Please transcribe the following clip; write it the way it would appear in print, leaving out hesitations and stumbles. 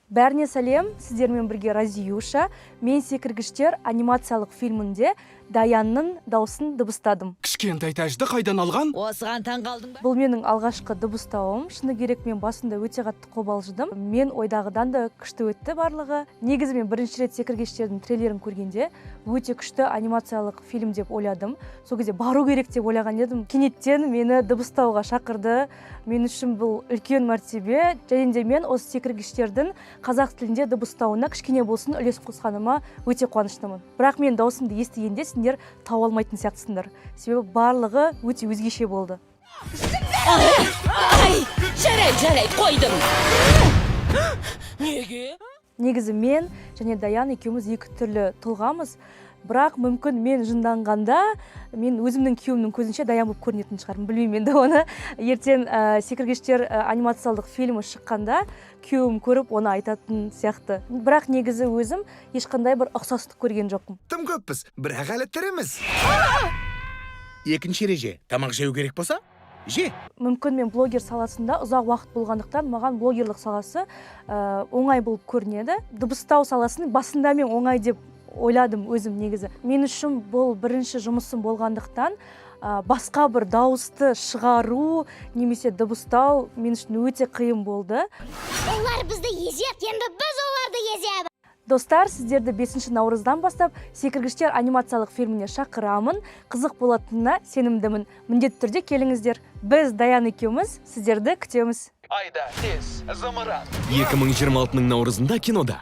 Бәріне сәлем, сіздермен бірге Разиюша. Мен секіргіштер анимациялық фильмінде Даянның дауысын дыбыстадым. Кішкентай тәжді қайдан алған? Осыған таң қалдың ба? Бұл менің алғашқы дыбыстауым. Шыны керек, мен басында өте қатты қобалжыдым. Мен ойдағыдан да күшті өтті барлығы. Негізі мен бірінші рет секіргіштердің трейлерін көргенде өте күшті анимациялық фильм деп ойладым. Сол кезде бару керек деп ойлаған едім. Кенеттен мені дыбыстауға шақырды. Мен үшін бұл үлкен мәртебе. Және де мен осы секіргіштердің қазақ тілінде дыбыстауына кішкене болсын үлес қосқаныма өте қуаныштымын. Бірақ мен даусымды естігенде сендер тауып алмайтын сияқтысыңдар. Себебі барлығы өте өзгеше болды. Ай, жарай, қойдым. Неге? Негізі мен және Даян екеуміз екі түрлі тұлғамыз. Бірақ мүмкін мен жынданғанда, мен өзімнің күйеуімнің көзінше Даян болып көрінетін шығармын. Білмеймін енді оны. Ертең секіргіштер анимациялық фильмі шыққанда күйеуім көріп, оны айтатын сияқты. Бірақ негізі өзім ешқандай бір ұқсастық көрген жоқпын. Тым көппіз, бірақ әлі тіріміз. Екінші ереже, тамақ жеу керек болса, же. Мүмкін мен блогер саласында ұзақ уақыт болғандықтан, маған блогерлік саласы оңай болып көрінеді. Дыбыстау саласын басында мен оңай деп ойладым өзім негізі. Мен үшін бұл бірінші жұмысым болғандықтан, басқа бір дауысты шығару, немесе дыбыстау мен үшін өте қиын болды. Олар бізді езет, енді біз оларды еземіз. Достар, сіздерді 5 наурыздан бастап секіргіштер анимациялық фильміне шақырамын. Қызық болатынына сенімдімін. Міндетті түрде келіңіздер. Біз Даян екеуміз сіздерді күтеміз. Айда, тез, зымыран. 2026 наурызында кинода.